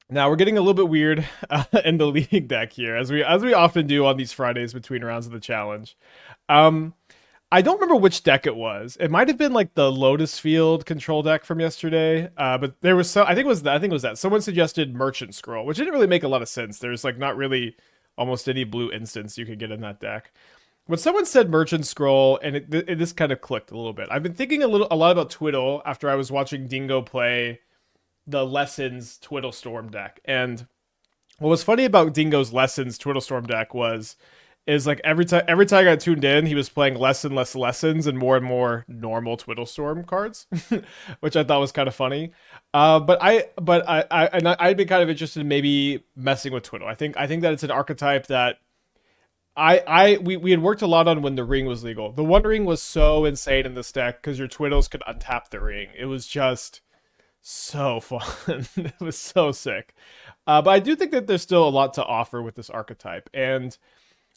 Now we're getting a little bit weird in the league deck here, as we often do on these Fridays between rounds of the challenge. Um, I don't remember which deck it was. It might have been like the Lotus Field control deck from yesterday. But there was so I think it was that someone suggested Merchant Scroll, which didn't really make a lot of sense. There's like not really almost any blue instance you could get in that deck. When someone said Merchant Scroll, and this kind of clicked a little bit. I've been thinking a lot about Twiddle after I was watching Dingo play the Lessons Twiddle Storm deck. And what was funny about Dingo's Lessons Twiddle Storm deck was is like every time I got tuned in, he was playing less and less lessons and more normal Twiddle Storm cards, which I thought was kind of funny. I'd been kind of interested in maybe messing with Twiddle. I think that it's an archetype that we had worked a lot on when the ring was legal. The One Ring was so insane in this deck because your Twiddles could untap the ring. It was just so fun. It was so sick. But I do think that there's still a lot to offer with this archetype. And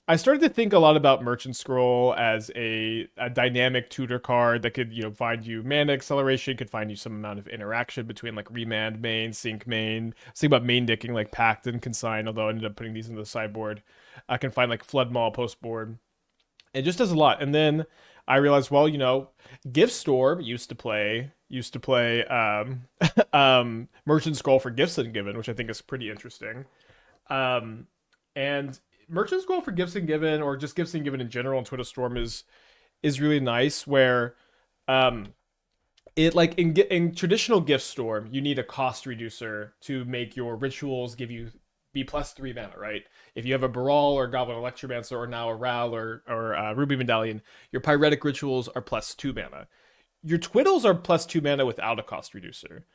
I started to think a lot about Merchant Scroll as a dynamic tutor card that could, find you mana acceleration, could find you some amount of interaction between like Remand main, Sync main. I was thinking about main dicking like Pact and Consign, although I ended up putting these in the sideboard. I can find like Flood Maw post board. It just does a lot. And then I realized, well, Gift Storm used to play Merchant Scroll for Gifts Ungiven, which I think is pretty interesting. And Merchant Scroll for Gifts Ungiven, or just Gifts Ungiven in general in Twitter Storm is really nice. Where um, it like in traditional Gift Storm, you need a cost reducer to make your rituals give you be +3 mana, right? If you have a Baral or Goblin Electromancer or now a Ral or Ruby Medallion, your Pyretic rituals are +2 mana. Your Twiddles are +2 mana without a cost reducer.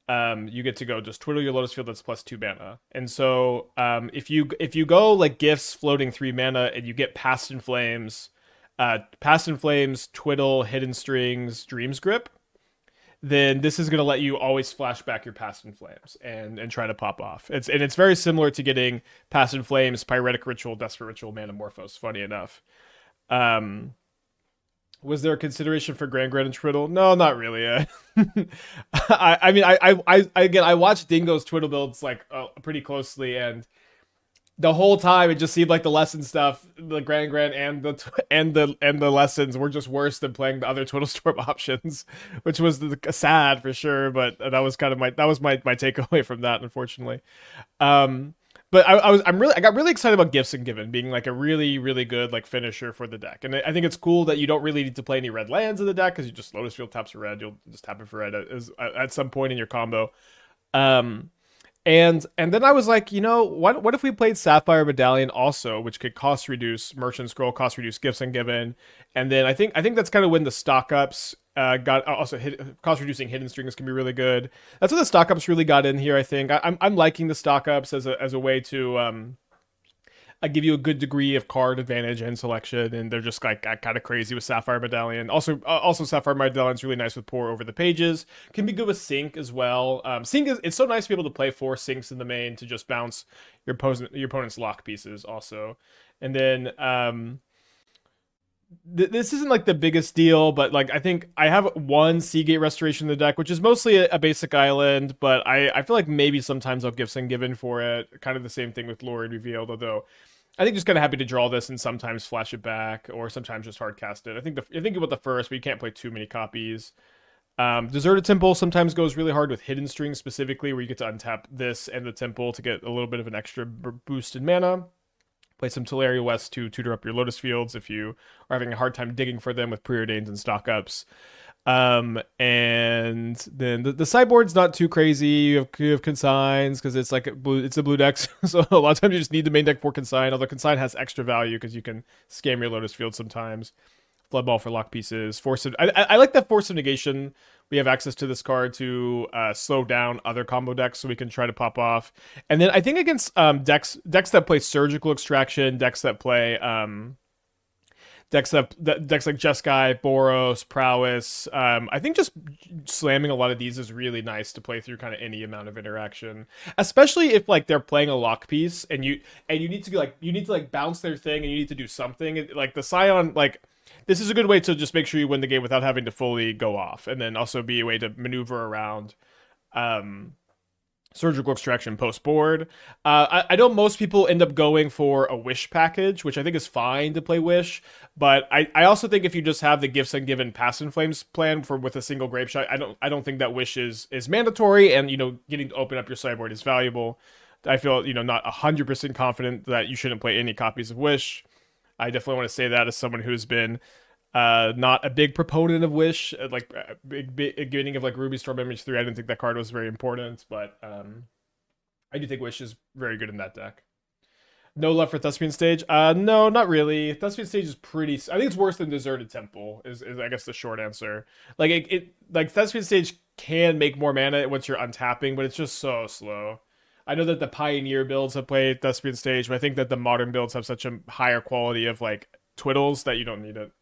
You get to go just twiddle your Lotus Field that's +2 mana. And so if you go like gifts floating 3 mana and you get Past in Flames, Twiddle, Hidden Strings, Dreams Grip, then this is going to let you always flash back your Past in Flames and try to pop off. It's very similar to getting Past in Flames, Pyretic Ritual, Desperate Ritual, Manamorphose. Funny enough. Um, was there a consideration for Grand and Twiddle? No, not really. I mean, again, I watched Dingo's Twiddle builds like pretty closely, and the whole time it just seemed like the lesson stuff, the Grand and the lessons were just worse than playing the other Twiddle Storm options, which was sad for sure. But that was kind of my takeaway from that, unfortunately. Um, but I got really excited about Gifts Ungiven being like a really really good like finisher for the deck, and I think it's cool that you don't really need to play any red lands in the deck because you just Lotus Field taps for red, you'll just tap it for red at some point in your combo. Um, and then I was like, what if we played Sapphire Medallion also, which could cost reduce Merchant Scroll, cost reduce Gifts Ungiven, and then I think that's kind of when the stock ups got also cost reducing Hidden Strings can be really good. That's when the stock ups really got in here. I think I'm liking the stock ups as a way to give you a good degree of card advantage and selection, and they're just like kind of crazy with Sapphire Medallion. Also Sapphire Medallion's really nice with Pore over the pages. Can be good with Sync as well. Sync it's so nice to be able to play 4 Syncs in the main to just bounce your opponent's lock pieces also. And then this isn't like the biggest deal, but like I think I have one Seagate Restoration in the deck, which is mostly a basic island, but I feel like maybe sometimes I'll give some given for it. Kind of the same thing with Lord Revealed, although I think just kind of happy to draw this and sometimes flash it back or sometimes just hard cast it. I think about the first, but you can't play too many copies. Deserted Temple sometimes goes really hard with Hidden Strings specifically, where you get to untap this and the Temple to get a little bit of an extra boost in mana. Play some Teleria West to tutor up your Lotus Fields if you are having a hard time digging for them with Preordains and stock ups. And then the sideboard's not too crazy. You have consigns because it's like it's a blue deck, so a lot of times you just need the main deck for consign. Although consign has extra value because you can scam your Lotus Field sometimes. Flood Ball for lock pieces. I like that Force of Negation. We have access to this card to slow down other combo decks, so we can try to pop off. And then I think against decks that play Surgical Extraction, decks like Jeskai, Boros, Prowess. I think just slamming a lot of these is really nice to play through kind of any amount of interaction, especially if like they're playing a lock piece and you need to be like bounce their thing and you need to do something like the Scion like. This is a good way to just make sure you win the game without having to fully go off, and then also be a way to maneuver around Surgical extraction post board. I know most people end up going for a wish package, which I think is fine to play wish, but I also think if you just have the Gifts Ungiven Past in Flames plan for with a single Grapeshot, I don't think that wish is mandatory, and getting to open up your sideboard is valuable. I feel not 100% confident that you shouldn't play any copies of wish. I definitely want to say that as someone who's been not a big proponent of Wish, beginning of like Ruby Storm Image 3. I didn't think that card was very important, but I do think Wish is very good in that deck. No love for Thespian Stage. No, not really. Thespian Stage is pretty. I think it's worse than Deserted Temple. Is I guess the short answer. Like like Thespian Stage can make more mana once you're untapping, but it's just so slow. I know that the Pioneer builds have played Thespian Stage, but I think that the modern builds have such a higher quality of like Twiddles that you don't need it.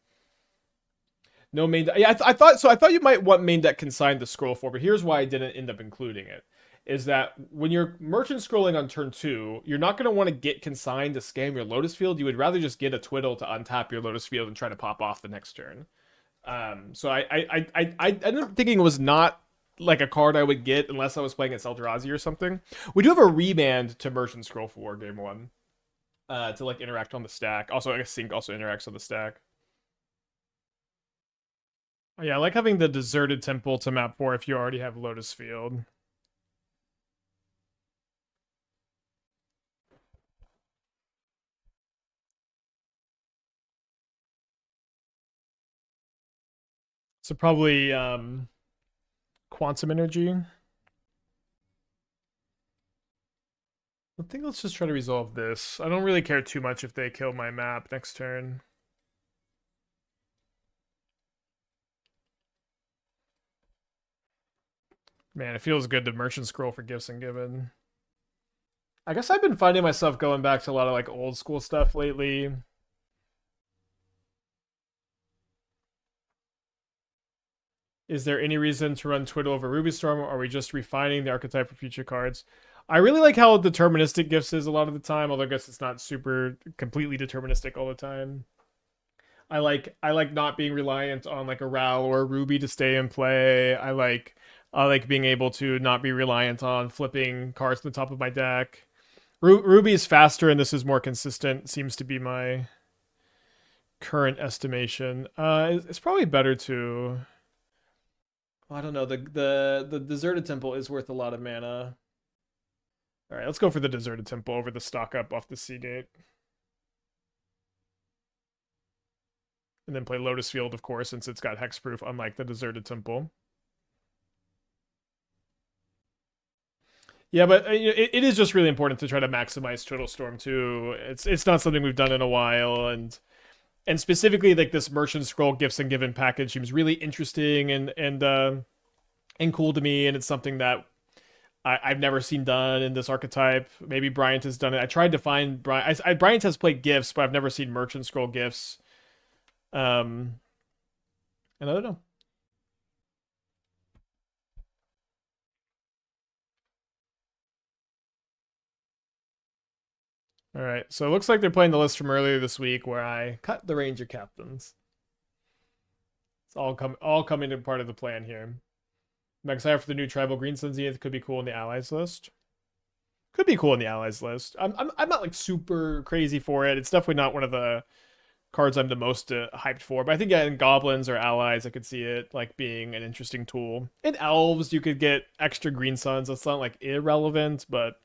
No main deck. Yeah, I thought so. I thought you might want main deck consigned to scroll for, but here's why I didn't end up including it. Is that when you're merchant scrolling on turn 2, you're not going to want to get consigned to scam your Lotus Field. You would rather just get a Twiddle to untap your Lotus Field and try to pop off the next turn. So I ended up thinking it was not like a card I would get unless I was playing at Eldrazi or something. We do have a Remand to merchant scroll for game 1 to like interact on the stack. Also, I guess Sync also interacts on the stack. Oh, yeah, I like having the Deserted Temple to map for if you already have Lotus Field. So probably Quantum Energy. I think let's just try to resolve this. I don't really care too much if they kill my map next turn. Man, it feels good to merchant scroll for Gifts Ungiven. I guess I've been finding myself going back to a lot of like old school stuff lately. Is there any reason to run Twiddle over Ruby Storm, or are we just refining the archetype for future cards? I really like how deterministic Gifts is a lot of the time, although I guess it's not super completely deterministic all the time. I like not being reliant on like a Ral or a Ruby to stay in play. I like being able to not be reliant on flipping cards to the top of my deck. Ruby is faster and this is more consistent. Seems to be my current estimation. It's probably better to. Well, I don't know. The Deserted Temple is worth a lot of mana. All right, let's go for the Deserted Temple over the stock up off the Seagate. And then play Lotus Field, of course, since it's got hexproof, unlike the Deserted Temple. Yeah, but it is just really important to try to maximize Turtle Storm too. It's not something we've done in a while, and specifically like this Merchant Scroll Gifts Ungiven package seems really interesting and cool to me, and it's something that I've never seen done in this archetype. Maybe Bryant has done it. I tried to find Bryant. Bryant has played gifts, but I've never seen Merchant Scroll gifts. Um, and I don't know. All right, so it looks like they're playing the list from earlier this week where I cut the Ranger captains. It's all coming to part of the plan here. I'm excited for the new Tribal Green Sun Zenith. Could be cool in the allies list. Could be cool in the allies list. I'm not like super crazy for it. It's definitely not one of the cards I'm the most hyped for. But I think yeah, in goblins or allies, I could see it like being an interesting tool. In elves, you could get extra green suns. That's not like irrelevant, but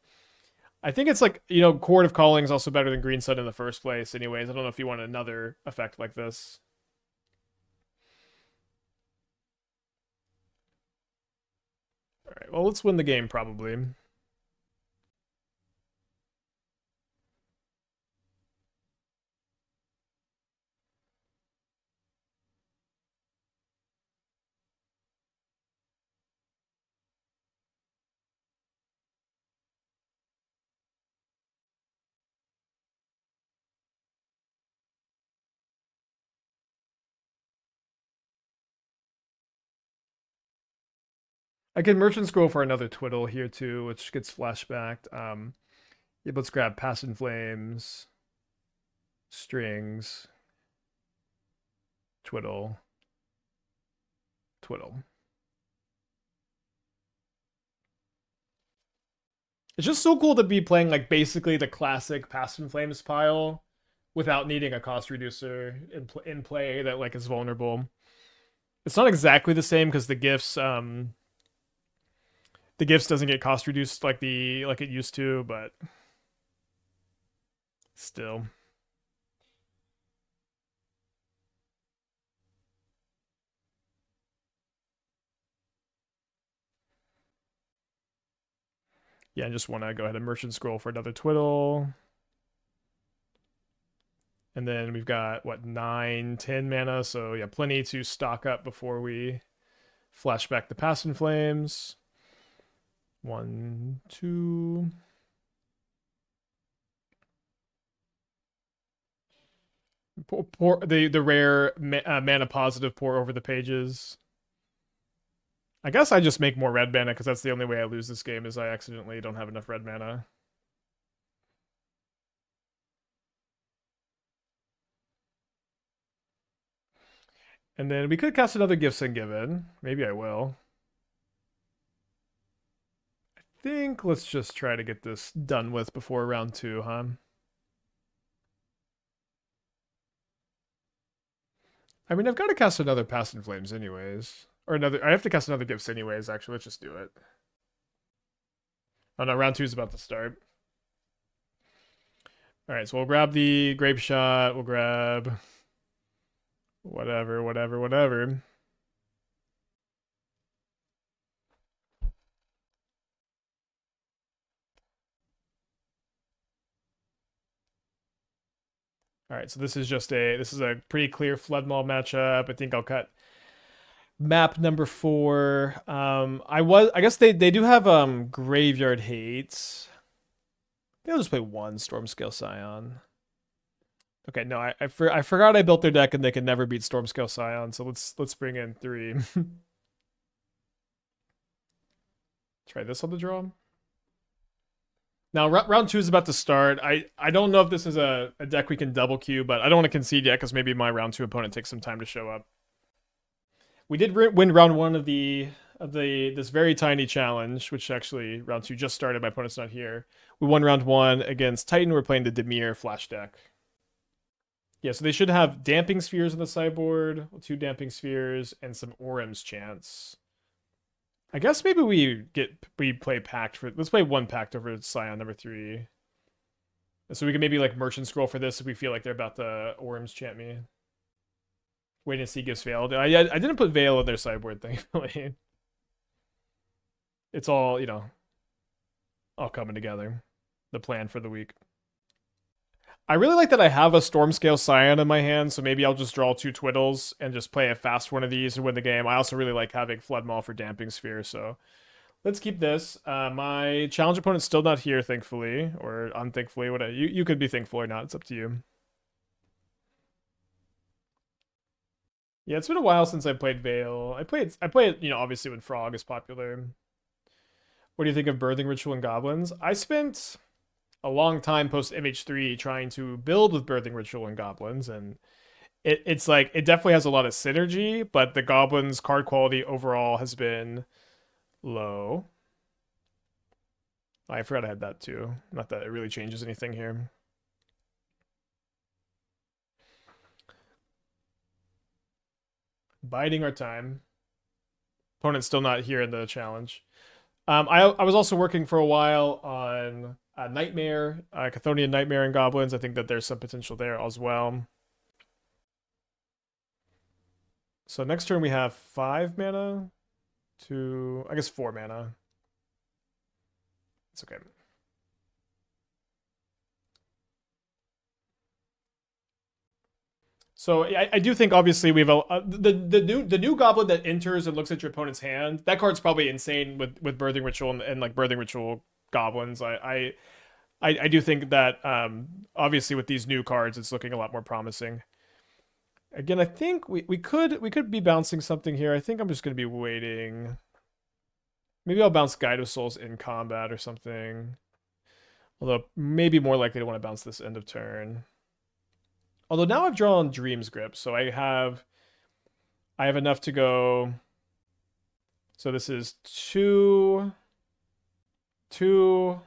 I think it's like Chord of Calling is also better than green sun in the first place. Anyways, I don't know if you want another effect like this. All right, well let's win the game probably. I can merchant scroll for another Twiddle here too, which gets flashbacked. Yeah, let's grab Past in Flames, Strings, Twiddle, Twiddle. It's just so cool to be playing like basically the classic Past in Flames pile without needing a cost reducer in play that like is vulnerable. It's not exactly the same because the gifts doesn't get cost reduced like it used to, but still. Yeah, I just want to go ahead and merchant scroll for another Twiddle. And then we've got what 9, 10 mana, so yeah, plenty to stock up before we flash back the Past in Flames. 1, 2. Pour the rare mana positive pour over the pages. I guess I just make more red mana because that's the only way I lose this game is I accidentally don't have enough red mana. And then we could cast another Gifts Ungiven. Maybe I will. I think let's just try to get this done with before round 2, huh? I mean, I've got to cast another Past in Flames anyways. Or another, I have to cast another Gifts anyways, actually. Let's just do it. Oh no, round 2 is about to start. Alright, so we'll grab the Grapeshot. We'll grab whatever. All right, so this is a pretty clear Flood Maw matchup. I think I'll cut map number 4. I guess they do have Graveyard Hates. They'll just play one Stormscale Scion. Okay, no, I forgot I built their deck and they can never beat Stormscale Scion. So let's bring in 3. Try this on the draw. Now round 2 is about to start. I don't know if this is a deck we can double queue, but I don't want to concede yet because maybe my round 2 opponent takes some time to show up. We did win round 1 of this very tiny challenge, which actually round 2 just started. My opponent's not here. We won round 1 against Titan. We're playing the Dimir flash deck. Yeah, so they should have Damping Spheres on the sideboard, 2 Damping Spheres, and some Orim's Chance. I guess maybe we play Pact for. Let's play 1 Pact over Scion number 3. So we can maybe like merchant scroll for this if we feel like they're about to Orim's Chant me. Waiting to see Gifts failed. I didn't put Veil in their sideboard, thankfully. It's all, all coming together. The plan for the week. I really like that I have a Stormscale Scion in my hand, so maybe I'll just draw 2 Twiddles and just play a fast one of these and win the game. I also really like having Flood Maw for Damping Sphere, so let's keep this. My challenge opponent's still not here, thankfully, or unthankfully. Whatever. You could be thankful or not. It's up to you. Yeah, it's been a while since I played Veil. I played it, obviously when Frog is popular. What do you think of Birthing Ritual and Goblins? I spent a long time post MH3 trying to build with Birthing Ritual and Goblins, and it's like it definitely has a lot of synergy, but the Goblins card quality overall has been low. I forgot I had that too. Not that it really changes anything here. Biding our time. Opponent's still not here in the challenge. I was also working for a while on Nightmare, Chthonian Nightmare and Goblins. I think that there's some potential there as well. So next turn we have 5 mana to, I guess 4 mana. It's okay. So I do think obviously we have the new goblin that enters and looks at your opponent's hand. That card's probably insane with Birthing Ritual and like Birthing Ritual goblins. I do think that obviously with these new cards it's looking a lot more promising. Again, I think we could be bouncing something here. I think I'm just gonna be waiting. Maybe I'll bounce Guide of Souls in combat or something. Although maybe more likely to want to bounce this end of turn. Although now I've drawn Dream's Grip, so I have enough to go. So this is 2, 2,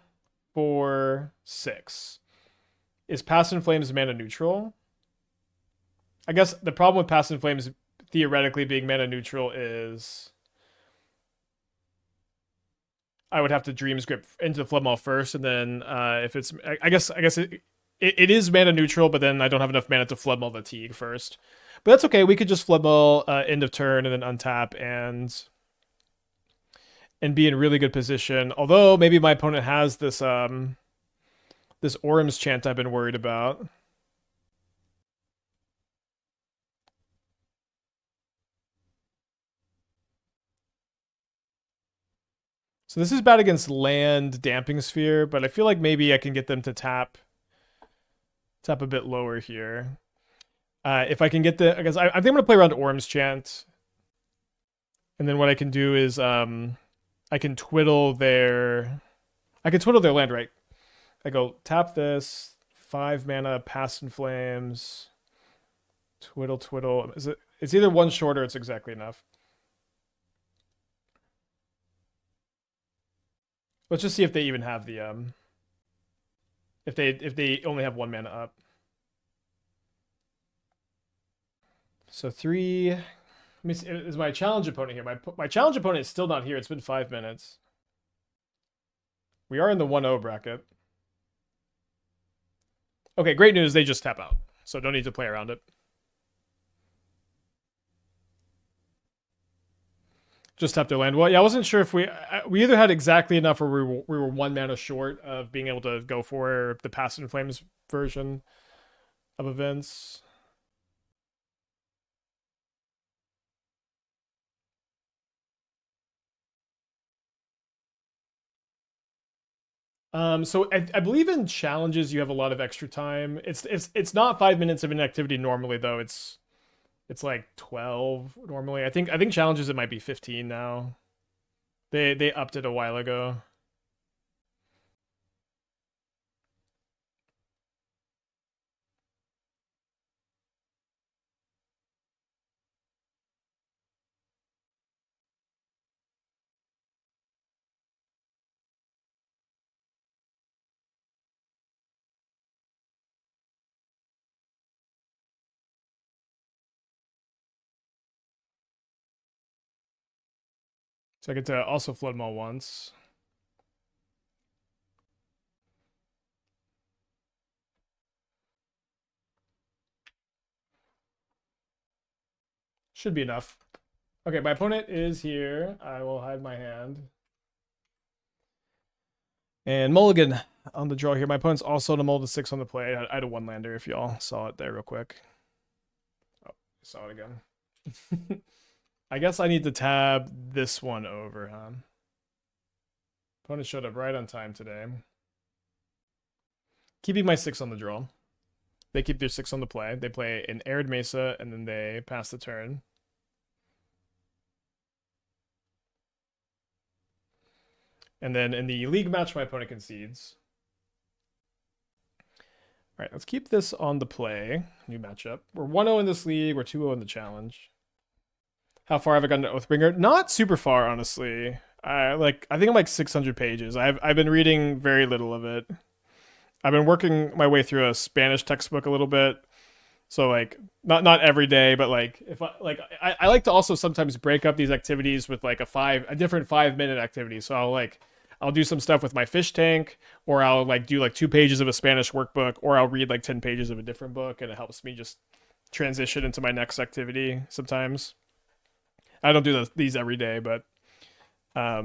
4, 6. Is Past in Flames mana neutral? I guess the problem with Past in Flames theoretically being mana neutral is I would have to Dreams Grip into the Flood Maw first, and then if it's I guess it is mana neutral, but then I don't have enough mana to Flood Maw the Teague first. But that's okay. We could just Flood Maw end of turn and then untap and be in really good position. Although maybe my opponent has this this Orm's Chant I've been worried about. So this is bad against land Damping Sphere, but I feel like maybe I can get them to tap a bit lower here. If I can get I guess I think I'm gonna play around Orm's Chant, and then what I can do is I can twiddle their land, right? I go tap this 5 mana, Past in Flames, twiddle. It's either one short or it's exactly enough. Let's just see if they even have the if they only have 1 mana up. So 3. Let me see. Is my challenge opponent here? My challenge opponent is still not here. It's been 5 minutes. We are in the 1-0 bracket. Okay, great news. They just tap out, so don't need to play around it. Just tap their land. Well, yeah, I wasn't sure if we either had exactly enough or we were 1 mana short of being able to go for the Past in Flames version of events. So I believe in challenges you have a lot of extra time. It's not 5 minutes of inactivity normally though. It's like 12 normally. I think challenges it might be 15 now. They upped it a while ago. So I get to also Flood Maw once. Should be enough. Okay, my opponent is here. I will hide my hand. And Mulligan on the draw here. My opponent's also to mull the 6 on the play. I had a 1-lander if y'all saw it there real quick. Oh, saw it again. I guess I need to tab this one over, huh? Opponent showed up right on time today. Keeping my 6 on the draw. They keep their 6 on the play. They play an Arid Mesa, and then they pass the turn. And then in the league match, my opponent concedes. All right, let's keep this on the play. New matchup. We're 1-0 in this league. We're 2-0 in the challenge. How far have I gotten to Oathbringer? Not super far, honestly. I think I'm like 600 pages. I've been reading very little of it. I've been working my way through a Spanish textbook a little bit. So like not every day, but like if I like to also sometimes break up these activities with like a different 5-minute activity. So I'll do some stuff with my fish tank, or I'll like do like 2 pages of a Spanish workbook, or I'll read like 10 pages of a different book, and it helps me just transition into my next activity sometimes. I don't do these every day, but a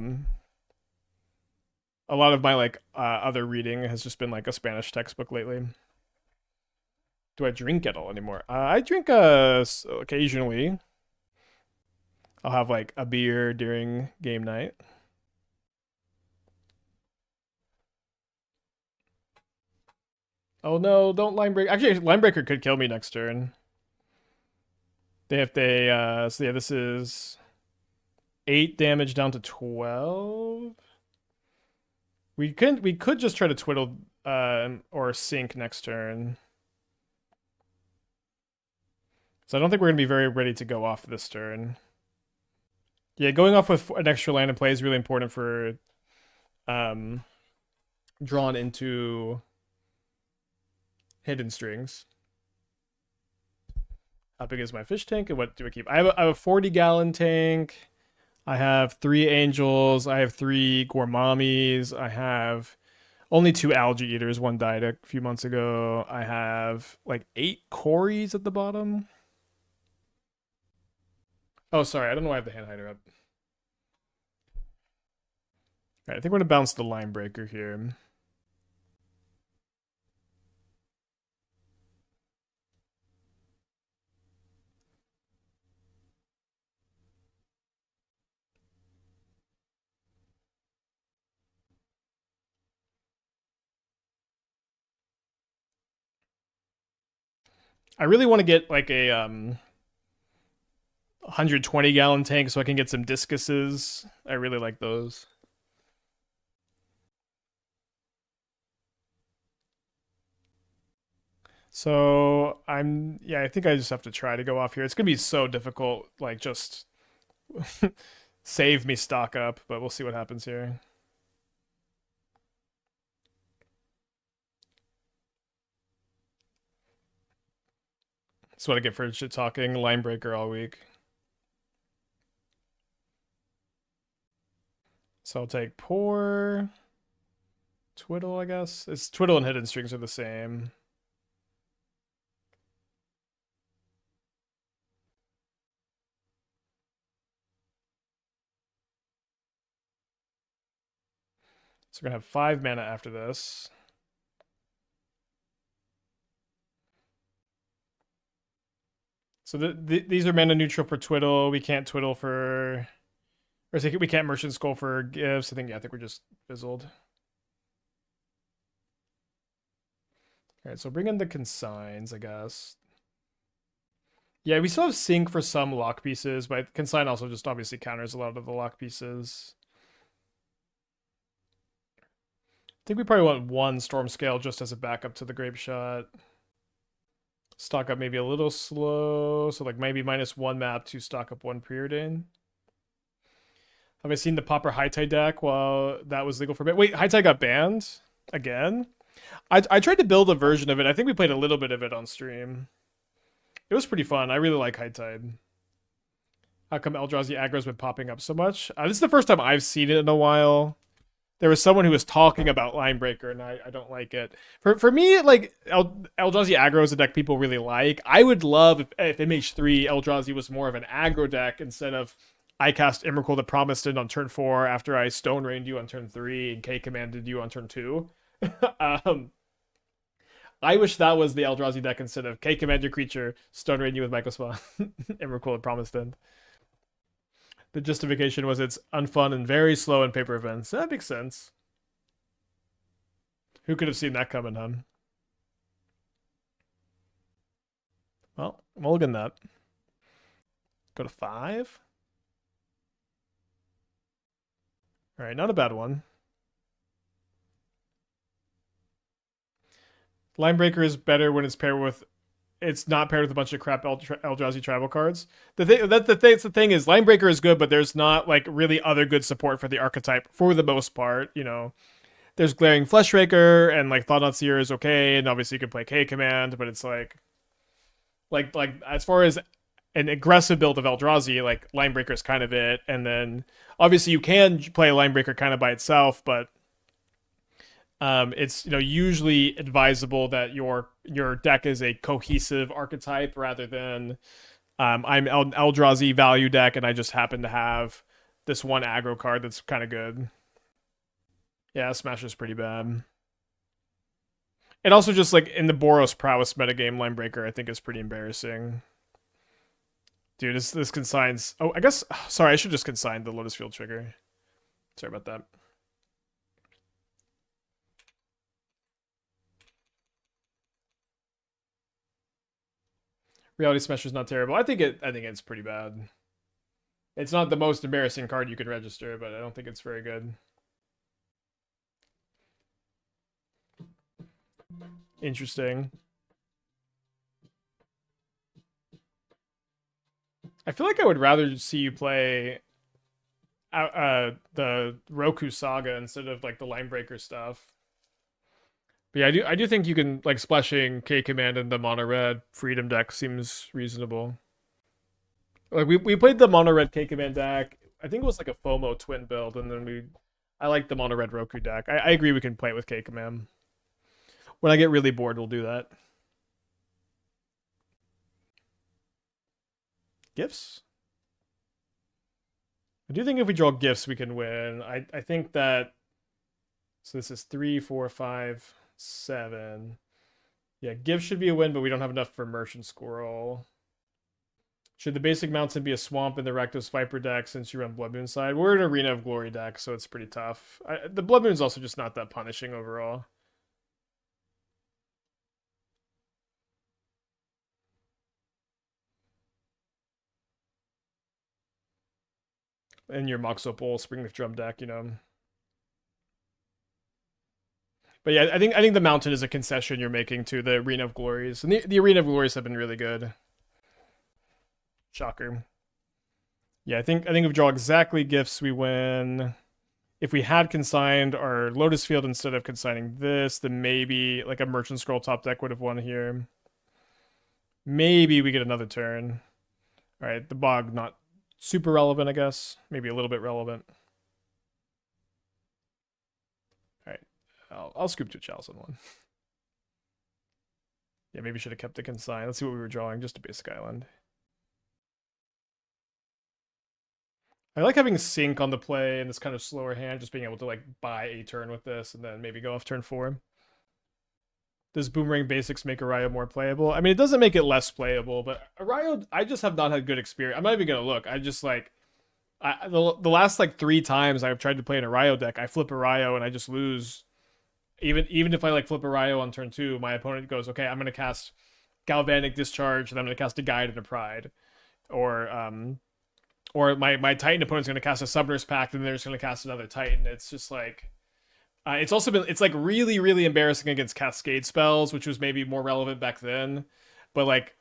lot of my like other reading has just been like a Spanish textbook lately. Do I drink at all anymore? I drink occasionally. I'll have like a beer during game night. Oh no, don't line break. Actually, line breaker could kill me next turn. So yeah, this is 8 damage down to 12. We could just try to twiddle or sink next turn. So I don't think we're gonna be very ready to go off this turn. Yeah, going off with an extra land in play is really important for drawn into hidden strings. How big is my fish tank and what do I keep? I have a 40-gallon tank. I have 3 angels. I have 3 gourmamis. I have only 2 algae eaters. One died a few months ago. I have like 8 cories at the bottom. Oh, sorry. I don't know why I have the hand hider up. All right, I think we're going to bounce the line breaker here. I really want to get like a 120-gallon tank so I can get some discuses. I really like those. So yeah, I think I just have to try to go off here. It's gonna be so difficult, like just save me stock up, but we'll see what happens here. That's what I get for shit talking line breaker all week. So I'll take Pore, Twiddle, I guess. It's Twiddle and hidden strings are the same. So we're gonna have 5 mana after this. So these are mana neutral for Twiddle. We can't Twiddle for, or we can't Merchant Skull for gifts. I think we're just fizzled. All right, so bring in the consigns, I guess. Yeah, we still have sync for some lock pieces, but consign also just obviously counters a lot of the lock pieces. I think we probably want 1 Stormscale just as a backup to the Grapeshot. Stock up maybe a little slow, so like maybe -1 map to stock up 1 Preordain. Have I seen the Popper High Tide deck while that was legal for a bit? Wait, High Tide got banned? Again? I tried to build a version of it. I think we played a little bit of it on stream. It was pretty fun. I really like High Tide. How come Eldrazi aggro's been popping up so much? This is the first time I've seen it in a while. There was someone who was talking about Linebreaker, and I don't like it. For me, like Eldrazi aggro is a deck people really like. I would love if MH3 Eldrazi was more of an aggro deck instead of I cast Emrakul the Promised Land on turn 4 after I Stone Rained you on turn 3 and K commanded you on turn 2. I wish that was the Eldrazi deck instead of K command your creature, Stone Rain you with Michael Spawn, Emrakul the Promised Land. The justification was it's unfun and very slow in paper events. That makes sense. Who could have seen that coming, huh? Well, mulligan that. Go to 5. All right, not a bad one. Linebreaker is better when it's paired with. It's not paired with a bunch of crap Eldrazi tribal cards. The thing is, Linebreaker is good, but there's not like really other good support for the archetype for the most part. You know, there's Glaring Fleshraker and like Thought Seer is okay, and obviously you can play K command, but it's like as far as an aggressive build of Eldrazi, like Linebreaker is kind of it, and then obviously you can play Linebreaker kind of by itself, but it's usually advisable that your deck is a cohesive archetype rather than I'm Eldrazi value deck and I just happen to have this one aggro card that's kind of good. Yeah, Smash is pretty bad. And also just like in the Boros prowess metagame, Linebreaker I think is pretty embarrassing. Dude, this consigns. Oh, I guess. Sorry, I should just consign the Lotus Field trigger. Sorry about that. Reality Smasher is not terrible. I think it's pretty bad. It's not the most embarrassing card you could register, but I don't think it's very good. Interesting. I feel like I would rather see you play the Roku Saga instead of like the Linebreaker stuff. But yeah, I do think you can like splashing K command in the mono red freedom deck seems reasonable. Like we played the mono red K command deck. I think it was like a FOMO twin build, and then I like the mono red Roku deck. I agree we can play it with K command. When I get really bored, we'll do that. Gifts? I do think if we draw gifts, we can win. I think that. So this is 3, 4, 5, 7. Yeah, gifts should be a win, but we don't have enough for Merchant Squirrel. Should the basic mountain be a swamp in the Rakdos Viper deck since you run Blood Moon side? We're an Arena of Glory deck, so it's pretty tough. The Blood Moon's also just not that punishing overall. In your Mox Opal Springleaf Drum deck, you know. But yeah, I think the mountain is a concession you're making to the Arena of Glories. And the Arena of Glories have been really good. Shocker. Yeah, I think if we draw exactly gifts, we win. If we had consigned our Lotus Field instead of consigning this, then maybe like a Merchant Scroll top deck would have won here. Maybe we get another turn. All right, the Bog not super relevant, I guess. Maybe a little bit relevant. All right, I'll scoop 2 Chalice on one. Yeah, maybe should have kept the consign. Let's see what we were drawing. Just a basic island. I like having sync on the play and this kind of slower hand, just being able to like buy a turn with this and then maybe go off turn 4. Does Boomerang Basics make Arayo more playable? I mean, it doesn't make it less playable, but Arayo, I just have not had good experience. I'm not even gonna look. I just like, the last like 3 times I've tried to play an Arayo deck, I flip Arayo and I just lose. Even if I like flip Arayo on turn 2, my opponent goes, okay, I'm gonna cast Galvanic Discharge and I'm gonna cast a Guide and a Pride, or my Titan opponent's going to cast a Summoner's Pact and they're just going to cast another Titan. It's just like, it's like really, really embarrassing against Cascade spells, which was maybe more relevant back then. But like,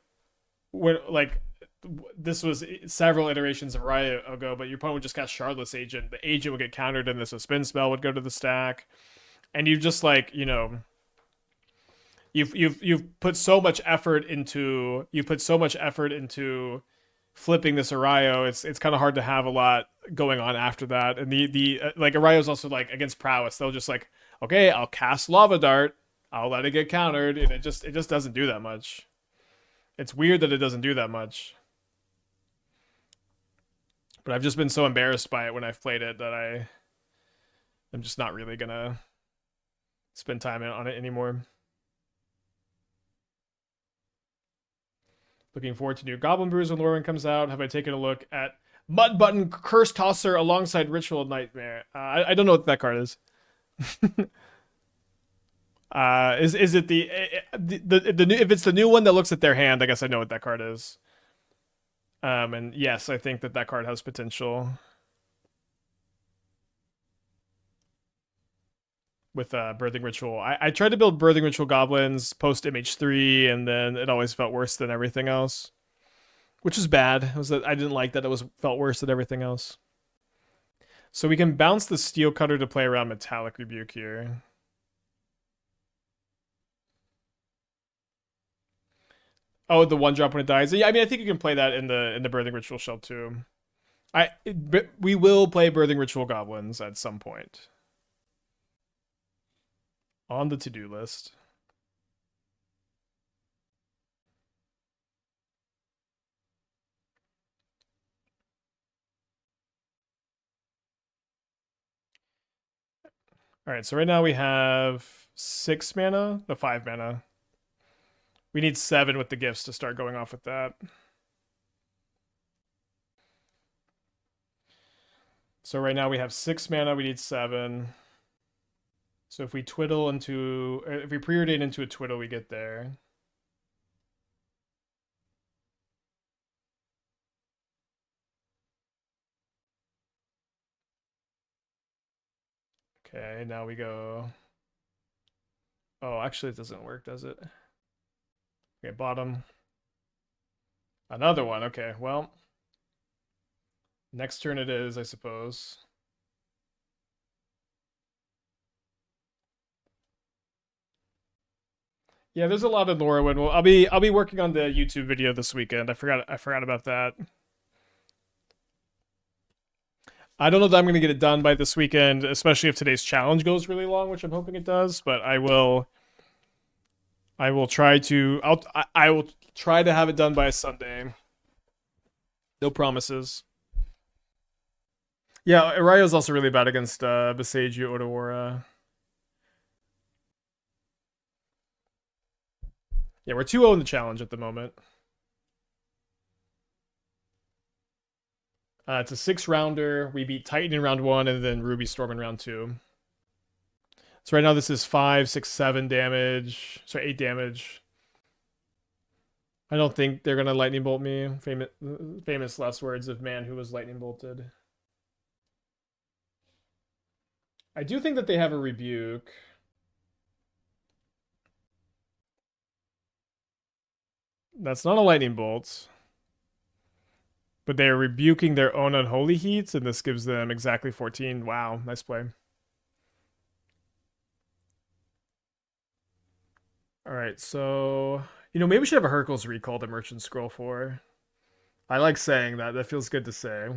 this was several iterations of Riot ago, but your opponent would just cast Shardless Agent. The agent would get countered and the Suspend spell would go to the stack. And you just like, you know, you've put so much effort into flipping this Arayo. It's kind of hard to have a lot going on after that. And the like Arayo's also like against prowess. They'll just like, okay, I'll cast Lava Dart, I'll let it get countered, and it just doesn't do that much. It's weird that it doesn't do that much. But I've just been so embarrassed by it when I've played it that I'm just not really gonna spend time on it anymore. Looking forward to new Goblin Brews when Lorwyn comes out. Have I taken a look at Mud Button Curse Tosser alongside Ritual Nightmare? I don't know what that card is. Is it the new, if it's the new one that looks at their hand? I guess I know what that card is. And yes, I think that card has potential. With Birthing Ritual. I tried to build Birthing Ritual Goblins post MH3, and then it always felt worse than everything else. Which is bad. It was that I didn't like that it felt worse than everything else. So we can bounce the Steel Cutter to play around Metallic Rebuke here. Oh, the 1-drop when it dies. Yeah, I mean, I think you can play that in the Birthing Ritual shell too. We will play Birthing Ritual Goblins at some point. On the to-do list. All right, so right now we have 6 mana, no 5 mana. We need 7 with the gifts to start going off with that. So right now we have 6 mana, we need 7. So if we preordain into a Twiddle, we get there. Okay, now we go. Oh, actually it doesn't work, does it? Okay, bottom. Another one. Okay, well. Next turn it is, I suppose. Yeah, there's a lot of Norwin. Well, I'll be working on the YouTube video this weekend. I forgot about that. I don't know that I'm going to get it done by this weekend, especially if today's challenge goes really long, which I'm hoping it does. But I will try to. I will try to have it done by Sunday. No promises. Yeah, Arayo's also really bad against Besagio Otawara. Yeah, we're 2-0 in the challenge at the moment. It's a 6-rounder. We beat Titan in round 1 and then Ruby Storm in round 2. So right now this is 5, 6, 7 damage. Sorry, 8 damage. I don't think they're gonna lightning bolt me. Famous last words of man who was lightning bolted. I do think that they have a rebuke. That's not a lightning bolt. But they're rebuking their own unholy heats, and this gives them exactly 14. Wow, nice play. Alright, so maybe we should have a Hercules recall the Merchant Scroll for. I like saying that. That feels good to say.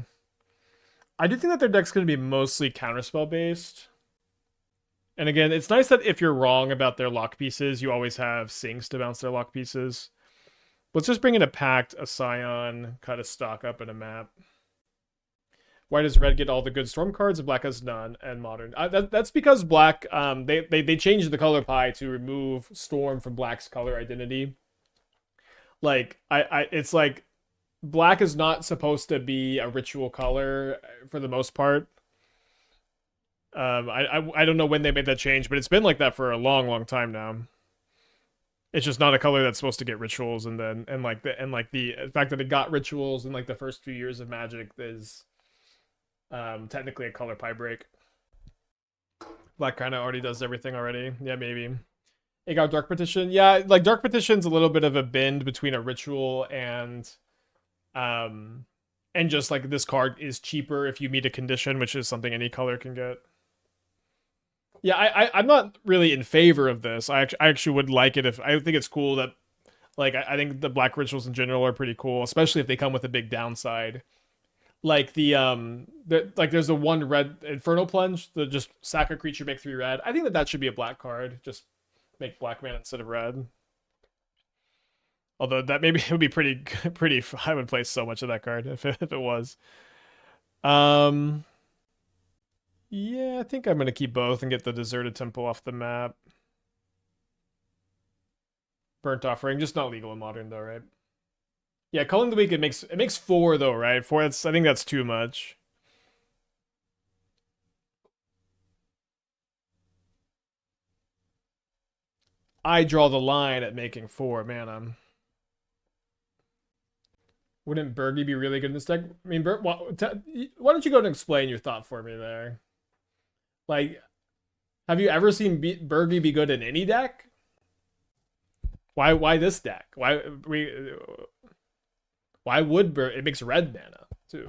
I do think that their deck's going to be mostly counterspell based. And again, it's nice that if you're wrong about their lock pieces, you always have sinks to bounce their lock pieces. Let's just bring in a Pact, a Scion, cut a stock up in a map. Why does red get all the good storm cards and black has none and modern? That's because black, they changed the color pie to remove storm from black's color identity. Like, it's like black is not supposed to be a ritual color for the most part. I don't know when they made that change, but it's been like that for a long time now. It's just not a color that's supposed to get rituals, and the fact that it got rituals in like the first few years of Magic is technically a color pie break. Black kind of already does everything already. Yeah, maybe. It got Dark Petition. Yeah, like Dark Petition's a little bit of a bend between a ritual and just like this card is cheaper if you meet a condition, which is something any color can get. Yeah, I'm not really in favor of this. I actually would like it if I think it's cool that like I think the black rituals in general are pretty cool, especially if they come with a big downside. Like like there's a 1 red Infernal Plunge, the just sack a creature, make 3 red. I think that should be a black card. Just make black mana instead of red. Although that maybe it would be pretty. I would play so much of that card if it was. Yeah, I think I'm gonna keep both and get the Deserted Temple off the map. Burnt Offering, just not legal in Modern though, right? Yeah, Culling the Weak it makes 4 though, right? 4. I think that's too much. I draw the line at making 4 mana. Wouldn't Bergie be really good in this deck? I mean, why don't you go and explain your thought for me there? Like, have you ever seen Bergie be good in any deck? Why this deck? Why would it makes red mana too?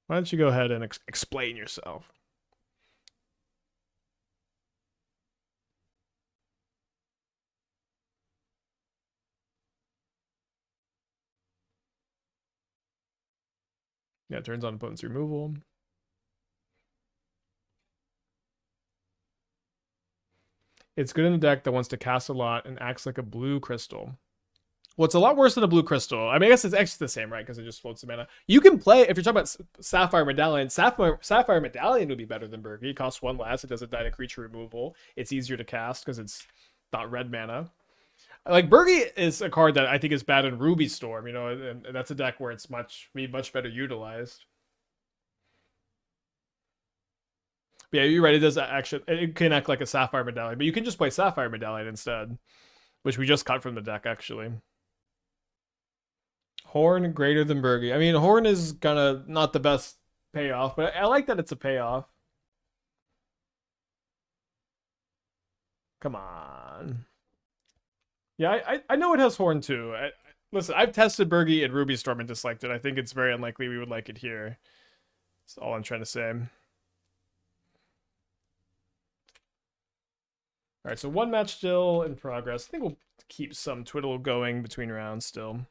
Why don't you go ahead and explain yourself? Yeah, it turns on opponent's removal. It's good in a deck that wants to cast a lot and acts like a blue crystal. Well, it's a lot worse than a blue crystal. I mean, I guess it's actually the same, right? Because it just floats the mana. You can play, if you're talking about Sapphire Medallion, Sapphire Medallion would be better than Bergie. It costs 1 less. It doesn't die to creature removal. It's easier to cast because it's not red mana. Like, Bergie is a card that I think is bad in Ruby Storm, and that's a deck where it's much better utilized. But yeah, you're right. It does actually. It can act like a Sapphire Medallion, but you can just play Sapphire Medallion instead, which we just cut from the deck actually. Horn greater than Bergie. I mean, Horn is gonna not the best payoff, but I like that it's a payoff. Come on. Yeah, I know it has Horn too. Listen, I've tested Bergie and Ruby Storm and disliked it. I think it's very unlikely we would like it here. That's all I'm trying to say. All right, so one match still in progress. I think we'll keep some twiddle going between rounds still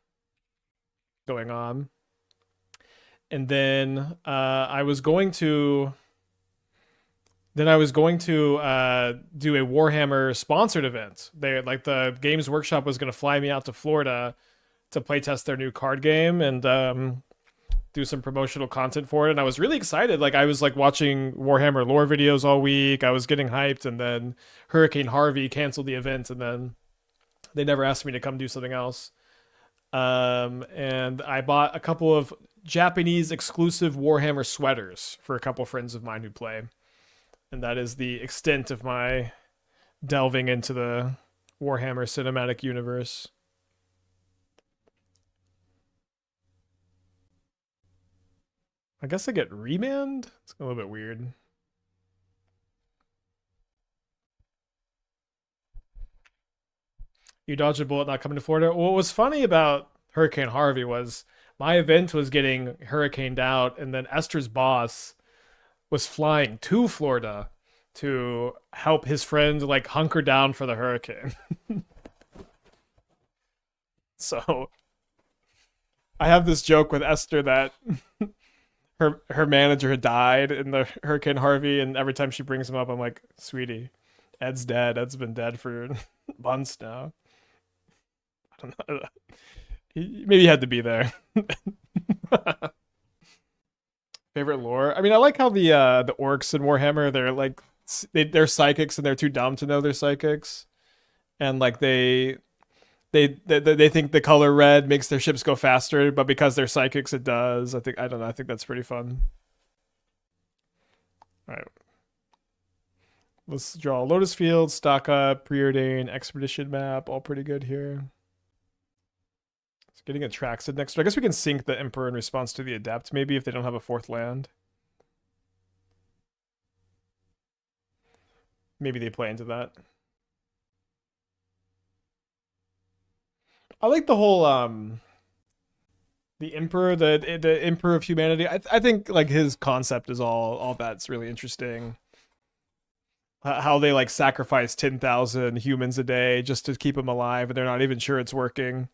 going on. And then I was going to do a Warhammer sponsored event. They like the Games Workshop was going to fly me out to Florida to play test their new card game and do some promotional content for it. And I was really excited. Like I was like watching Warhammer lore videos all week. I was getting hyped, and then Hurricane Harvey canceled the event, and then they never asked me to come do something else. And I bought a couple of Japanese exclusive Warhammer sweaters for a couple friends of mine who play. And that is the extent of my delving into the Warhammer cinematic universe. I guess I get Remand? It's a little bit weird. You dodged a bullet not coming to Florida. What was funny about Hurricane Harvey was my event was getting hurricaned out, and then Esther's boss was flying to Florida to help his friend like hunker down for the hurricane. So I have this joke with Esther that her manager had died in the Hurricane Harvey, and every time she brings him up, I'm like, sweetie, Ed's dead. Ed's been dead for months now. I don't know. Maybe he had to be there. Favorite lore? I mean, I like how the orcs in Warhammer, they're like they're psychics and they're too dumb to know they're psychics, and like they think the color red makes their ships go faster, but because they're psychics, it does. I don't know. I think that's pretty fun. All right, let's draw Lotus Field, stock up, Preordain, Expedition map, all pretty good here. It's getting Atraxid next. I guess we can sink the Emperor in response to the Adept, maybe if they don't have a fourth land. Maybe they play into that. I like the whole the Emperor, the Emperor of Humanity. I think like his concept is all that's really interesting. How they like sacrifice 10,000 humans a day just to keep them alive, and they're not even sure it's working,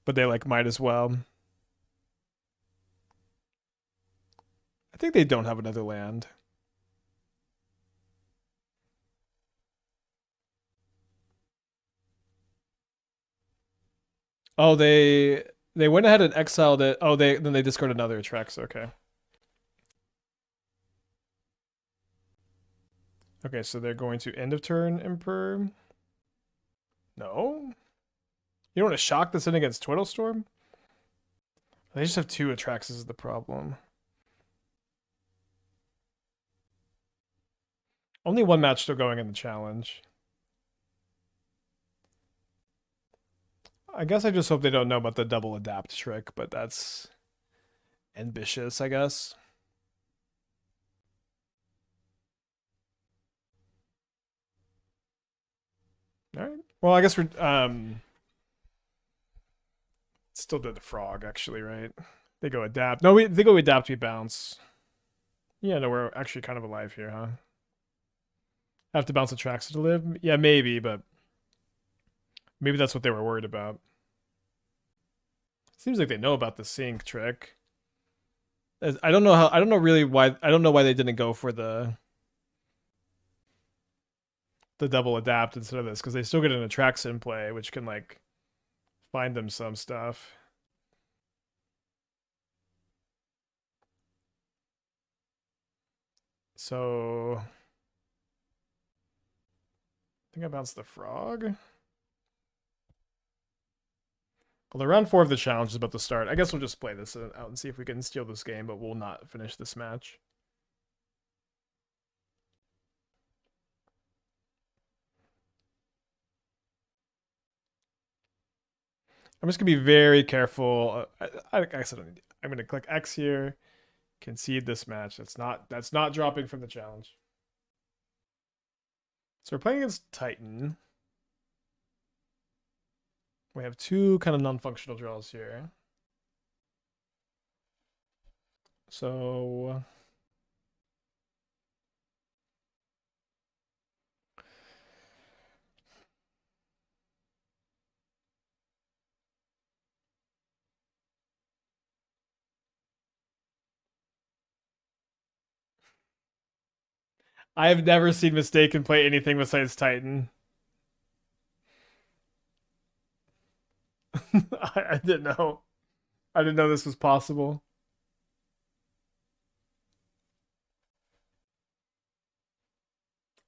but they like might as well. I think they don't have another land. Oh, they went ahead and exiled it. Oh, they discarded another Trex. Okay. Okay, so they're going to end of turn Emperor. No. You don't want to shock this in against Twiddlestorm? They just have two Atraxes is the problem. Only one match still going in the challenge. I guess I just hope they don't know about the double adapt trick, but that's ambitious, I guess. All right. Well, I guess we're still did the frog actually, right? They go adapt. No, they go adapt. We bounce. Yeah, no, we're actually kind of alive here, huh? Have to bounce the tracks to live. Yeah, maybe, but maybe that's what they were worried about. Seems like they know about the sync trick. I don't know how. I don't know really why. I don't know why they didn't go for the double adapt instead of this, because they still get an attracts in play, which can like find them some stuff. So I think I bounced the frog. Well, the round 4 of the challenge is about to start. I guess we'll just play this out and see if we can steal this game, but we'll not finish this match. I'm just gonna be very careful. I said I'm gonna click X here, concede this match. That's not dropping from the challenge. So we're playing against Titan. We have two kind of non-functional draws here. So I have never seen Mistaken play anything besides Titan. I didn't know. I didn't know this was possible.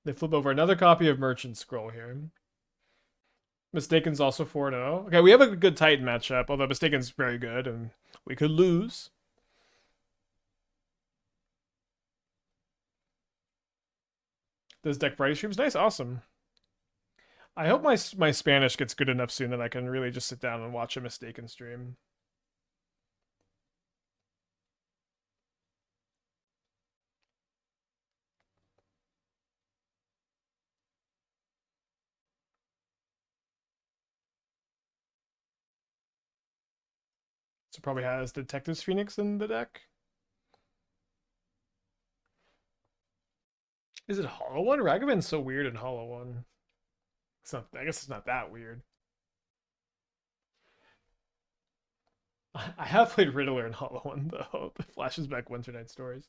They flip over another copy of Merchant Scroll here. Mistaken's also 4-0. Okay, we have a good Titan matchup, although Mistaken's very good, and we could lose. This deck variety stream's nice, awesome. I hope my Spanish gets good enough soon that I can really just sit down and watch a Mistaken stream. So probably has Detectives Phoenix in the deck. Is it Hollow One? Ragavan's so weird in Hollow One. It's not. I guess it's not that weird. I have played Riddler in Hollow One though. The flashes back Winter Night Stories.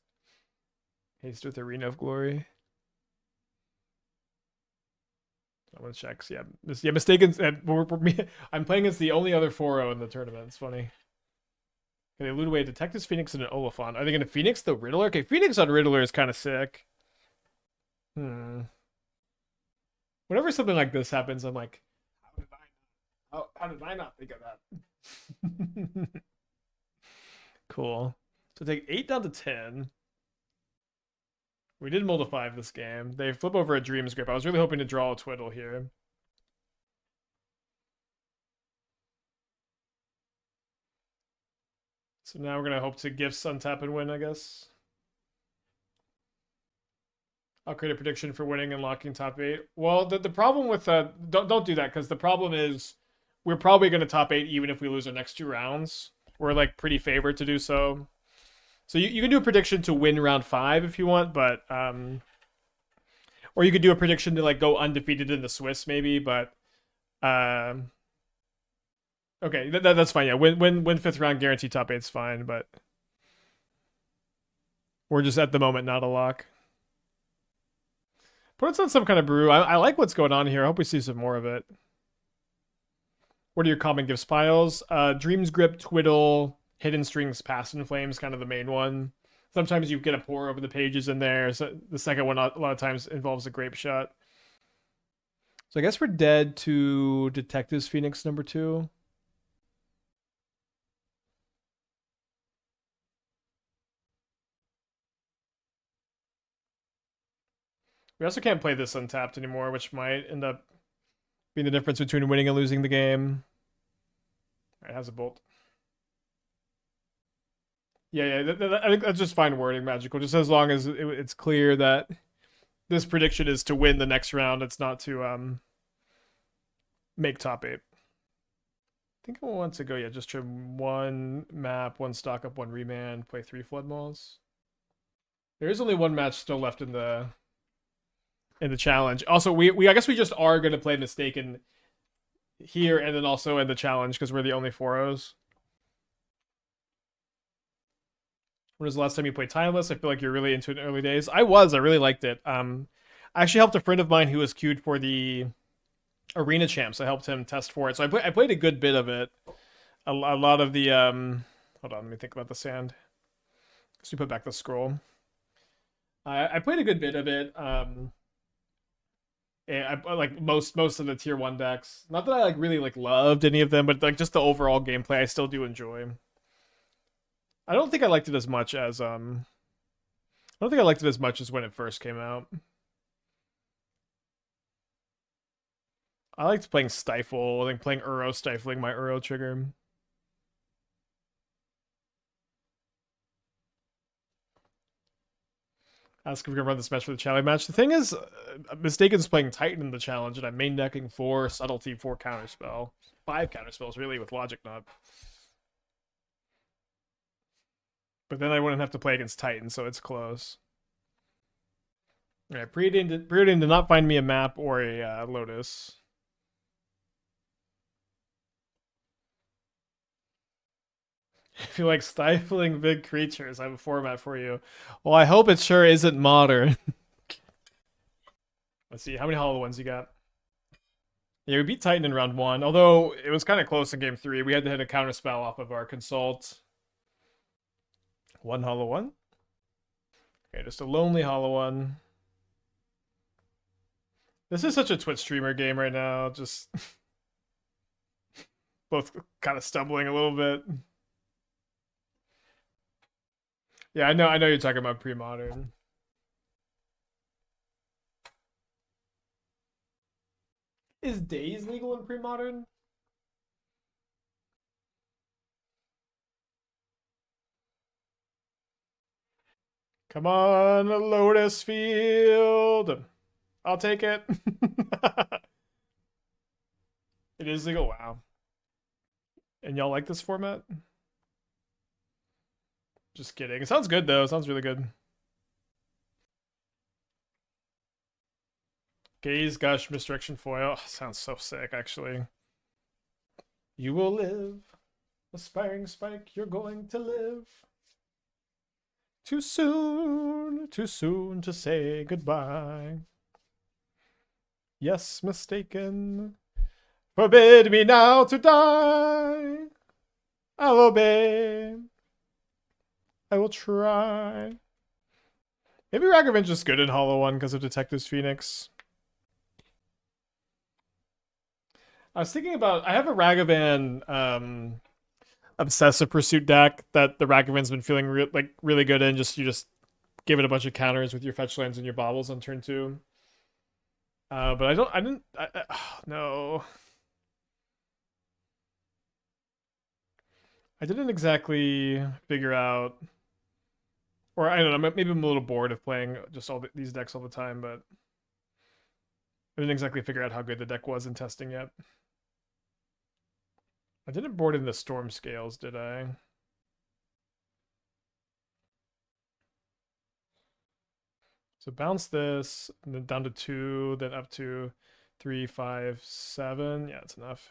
Haste with Arena of Glory. Someone checks. Yeah, Mistaken. I'm playing as the only other 4-0 in the tournament. It's funny. Can they loot away Detectives Phoenix and an Oliphant? Are they going to Phoenix the Riddler? Okay, Phoenix on Riddler is kind of sick. Whenever something like this happens, I'm like, how did I not think of that? Cool. So take 8 down to 10. We did mull to 5 this game. They flip over a Dream's Grip. I was really hoping to draw a Twiddle here. So now we're going to hope to Gifts untap and win, I guess. I'll create a prediction for winning and locking top 8. Well, the problem with don't do that, because the problem is we're probably going to top 8 even if we lose our next 2 rounds. We're like pretty favored to do so. So you can do a prediction to win round 5 if you want, but or you could do a prediction to like go undefeated in the Swiss maybe, but okay, that's fine. Yeah, win 5th round, guarantee top 8's fine, but we're just at the moment not a lock. Put us on some kind of brew. I like what's going on here. I hope we see some more of it. What are your common gifts piles? Dream's Grip, Twiddle, Hidden Strings, Past in Flames, kind of the main one. Sometimes you get a Pore over the pages in there. So the second one a lot of times involves a Grapeshot. So I guess we're dead to Detectives Phoenix number 2. We also can't play this untapped anymore, which might end up being the difference between winning and losing the game. All right, has a bolt. Yeah. I think that's just fine wording, Magical. Just as long as it's clear that this prediction is to win the next round. It's not to make top 8. I think I want to go, just trim 1 map, 1 stock up, 1 remand, play 3 Flood Maws. There is only 1 match still left in the challenge. Also, we I guess we just are going to play Mistaken here and then also in the challenge because we're the only 4-0s. When was the last time you played Timeless? I feel like you're really into it in early days. I really liked it. I actually helped a friend of mine who was queued for the Arena Champs. I helped him test for it. So I played a good bit of it. A lot of the hold on, let me think about the sand. Let's put back the scroll. I played a good bit of it. I like most of the tier 1 decks. Not that I like really like loved any of them, but like just the overall gameplay I still do enjoy. I don't think I liked it as much as I don't think I liked it as much as when it first came out. I liked playing Stifle, I think playing Uro, stifling my Uro trigger. Ask if we're gonna run this match for the challenge match. The thing is, Mistaken's playing Titan in the challenge, and I'm main decking 4 Subtlety, 4 Counterspell. 5 Counterspells, really, with Logic Knot. But then I wouldn't have to play against Titan, so it's close. Alright, Preordain did not find me a map or a Lotus. If you like stifling big creatures, I have a format for you. Well, I hope it sure isn't modern. Let's see, how many hollow ones you got? Yeah, we beat Titan in round 1, although it was kind of close in game 3. We had to hit a counter spell off of our Consult. One hollow one. Okay, just a lonely hollow one. This is such a Twitch streamer game right now. Just both kind of stumbling a little bit. Yeah, I know you're talking about pre-modern. Is Daze legal in pre-modern? Come on, Lotus Field. I'll take it. It is legal. Wow. And y'all like this format? Just kidding. It sounds good, though. It sounds really good. Gaze, Gush, Misdirection, Foil. Oh, sounds so sick, actually. You will live. Aspiring Spike, you're going to live. Too soon to say goodbye. Yes, mistaken. Forbid me now to die. I'll obey. I will try. Maybe Ragavan's just good in Hollow 1 because of Detective's Phoenix. I was thinking about, I have a Ragavan Obsessive Pursuit deck that the Ragavan's been feeling really good in. You just give it a bunch of counters with your fetch lands and your baubles on turn 2. But no. I didn't exactly figure out, or I don't know, maybe I'm a little bored of playing just these decks all the time, but I didn't exactly figure out how good the deck was in testing yet. I didn't board in the Storm Scales, did I? So bounce this, and then down to 2, then up to 3, 5, 7. Yeah, that's enough.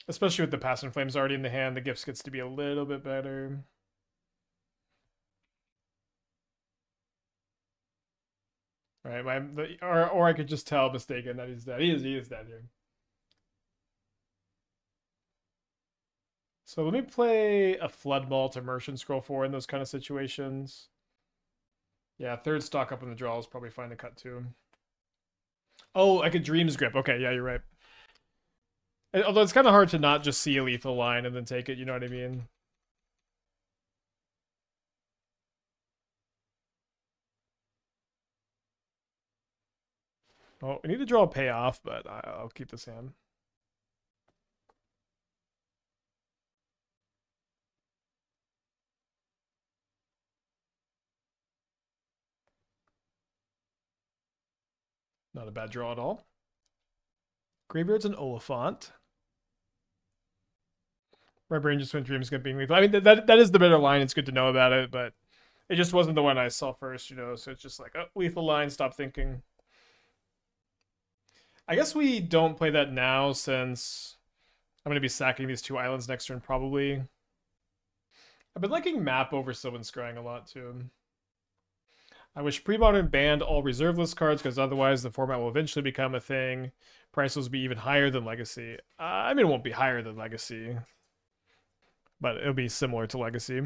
Especially with the Passion Flames already in the hand, the Gifts gets to be a little bit better. All right, or I could just tell mistaken that he's dead. He is dead here. So let me play a Flood Maw to Merchant Scroll 4 in those kind of situations. Yeah, third stock up in the draw is probably fine to cut too. Oh, I could Dreams Grip. Okay, yeah, you're right. Although it's kind of hard to not just see a lethal line and then take it, you know what I mean? Oh, we need to draw a payoff, but I'll keep this hand. Not a bad draw at all. Graveyard's an Oliphant. My brain just went Dreams Grip being lethal. I mean, that is the better line. It's good to know about it, but it just wasn't the one I saw first, you know, so it's just like, oh, lethal line, stop thinking. I guess we don't play that now since I'm going to be sacking these 2 islands next turn, probably. I've been liking Map over Sylvan Scrying a lot, too. I wish Pre-Modern banned all reserve list cards, because otherwise the format will eventually become a thing. Prices will be even higher than Legacy. I mean, it won't be higher than Legacy, but it'll be similar to Legacy.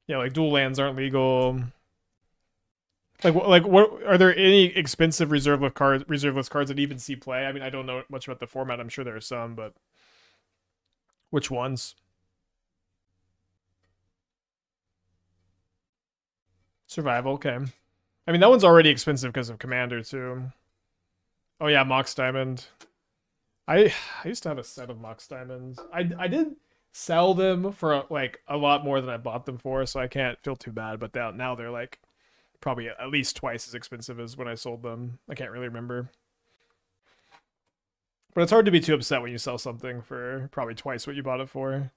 Yeah, like dual lands aren't legal. Like what are there any expensive reserve list cards that even see play? I mean, I don't know much about the format. I'm sure there are some, but which ones? Survival, okay. I mean, that one's already expensive because of Commander too. Oh yeah, Mox Diamond. I used to have a set of Mox Diamonds. I did sell them for like a lot more than I bought them for, so I can't feel too bad. But now they're like probably at least twice as expensive as when I sold them. I can't really remember. But it's hard to be too upset when you sell something for probably twice what you bought it for.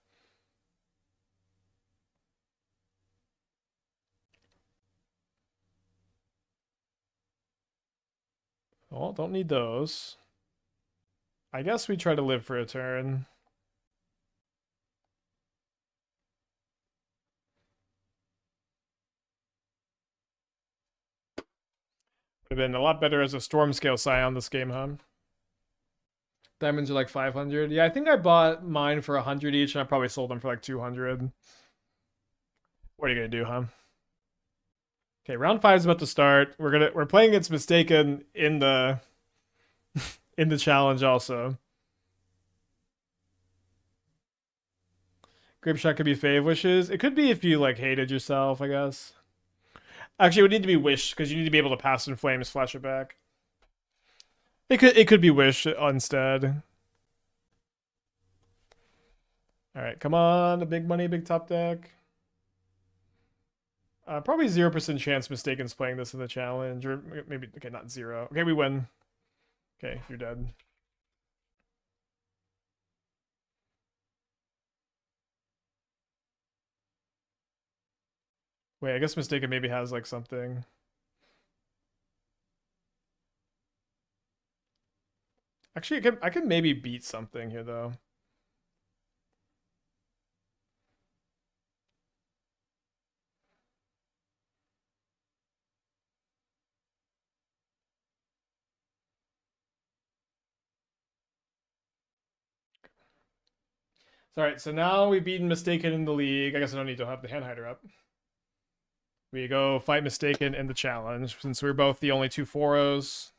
Well, don't need those. I guess we try to live for a turn. Would have been a lot better as a Stormscale Scion this game, huh? Diamonds are like 500. Yeah, I think I bought mine for 100 each, and I probably sold them for like 200. What are you gonna do, huh? Okay, round 5 is about to start. We're playing against Mistaken in the in the challenge also. Grapeshot could be Fave Wishes. It could be if you like hated yourself, I guess. Actually, it would need to be Wish because you need to be able to pass in flames, flash it back. It could be Wish instead. All right, come on, the big money, big top deck. Probably 0% chance Mistaken's playing this in the challenge, or maybe okay, not 0. Okay, we win. Okay, you're dead. Wait, I guess Mistaken maybe has like something. Actually, I can maybe beat something here though. All right, so now we've beaten Mistaken in the league. I guess I don't need to have the hand hider up. We go fight Mistaken in the challenge since we're both the only two 4-0s.